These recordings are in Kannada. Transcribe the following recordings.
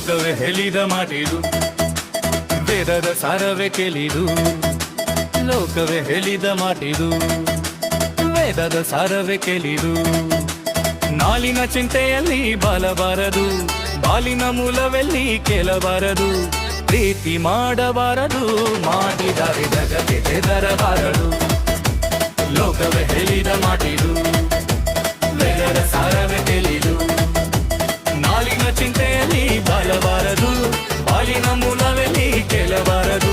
ಲೋಕವೇ ಹೇಳಿದ ಮಾತಿದು, ವೇದದ ಸಾರವೇ ಕೇಳಿದು. ಲೋಕವೇ ಹೇಳಿದ ಮಾತಿದು, ವೇದದ ಸಾರವೇ ಕೇಳಿದು. ನಾಲಿನ ಚಿಂತೆಯಲ್ಲಿ ಬಾಲಬಾರದು, ಬಾಲಿನ ಮೂಲವೆಲ್ಲಿ ಕೇಳಬಾರದು. ಪ್ರೀತಿ ಮಾಡಬಾರದು, ಮಾಡಿದರೆ ಜಗಕ್ಕೆ ಹೆದರಬಾರದು. ಲೋಕವೇ ಹೇಳಿದ ಮಾತಿದು, ವೇದದ ಸಾರವೇ ಕೇಳಿದು. ನಾಲಿನ ಚಿಂತೆಯಲ್ಲಿ ಬಾಳಬಾರದು, ಬಾಲಿನ ಮೂಲವೆಲ್ಲಿ ಕೇಳಬಾರದು.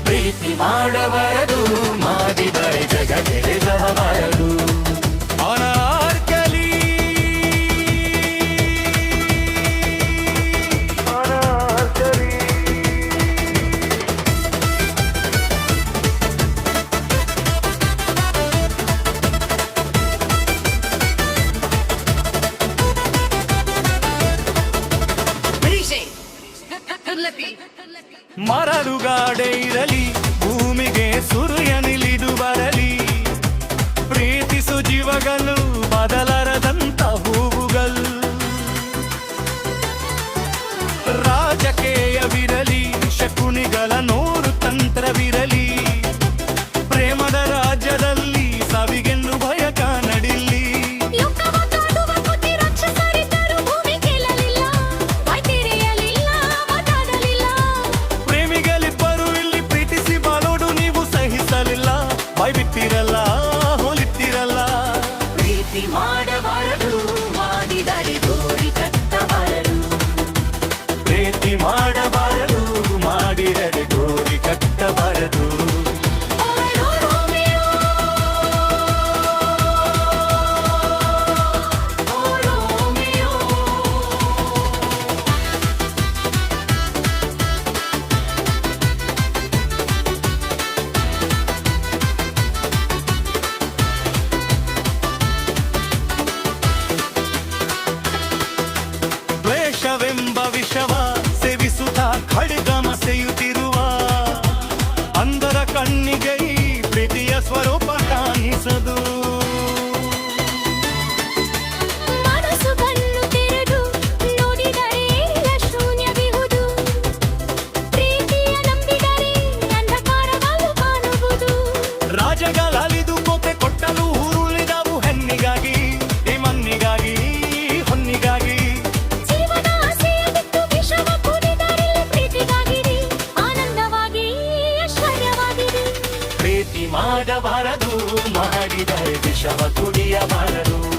ಪ್ರೀತಿ ಮಾಡಬಾರದು, ಮಾಡಿದರೆ ಜಗಕ್ಕೆ ಹೆದರಬಾರದು. ಅನಾರ್ಕಲಿ ಮರಳುಗಾಡೆ ಇರಲಿ, ಭೂಮಿಗೆ ಸೂರ್ಯನಿಳಿದು ಬರಲಿ. ಪ್ರೀತಿಸು ಜೀವಗಳು, ಬದಲರದಂತ ಹೂವುಗಳು. ರಾಜಕೀಯವಿರಲಿ, ಶಕುನಿಗಳ ನೂರು ತಂತ್ರವಿರಲಿ. ಪ್ರೇಮದ ರಾಜ್ಯದಲ್ಲಿ ಸಾವಿಗೆಂದು ಭಯ ಕಾಣಡಿಲ್ಲಿ. ಬಿಟ್ಟಿರಲ್ಲ, ಹೋಲಿತ್ತಿರಲ್ಲ. ಪ್ರೀತಿ ಮಾಡಬಾರದು, ಮಾಡಿದರೆ ಗೋರಿ ಕಟ್ಟಬಾರದು. ಪ್ರೀತಿ ಮಾಡಬಾರದು, ಮಾಡಿದರೆ ಗೋರಿ ಕಟ್ಟಬಾರದು. ದ್ವೇಷವೆಂಬ ವಿಷವ ಸೇವಿಸುತ್ತ ಖಡ್ಗ ಮಸೆಯುತ್ತಿರುವ ಅಂಧರ ಕಣ್ಣಿಗೆ ಈ ಪ್ರೀತಿಯ ಸ್ವರೂಪ ಕಾಣಿಸದು. ಮನಸ್ಸು ಕಣ್ಣು ತೆರೆದು ನೋಡಿದರೆ ಎಲ್ಲ ಶೂನ್ಯವಿಹುದು. ಪ್ರೀತಿಯ ನಂಬಿದರೆ ಅಂಧಕಾರಗಳು ಕಾಣುವುದು. ರಾಜಗಳಲಿದು ಕೋಟೆ ಕೊಟ್ಟಲು ಉರುಳಿದವು ಹೆಣ್ಣಿಗಾಗಿ, ಈ ಮಣ್ಣಿಗಾಗಿ, ಹೊನ್ನಿಗಾಗಿ. ಪ್ರೀತಿ ಮಾಡಬಾರದು, ಮಾಡಿದರೆ ವಿಷವ ಕುಡಿಯಬಾರದು.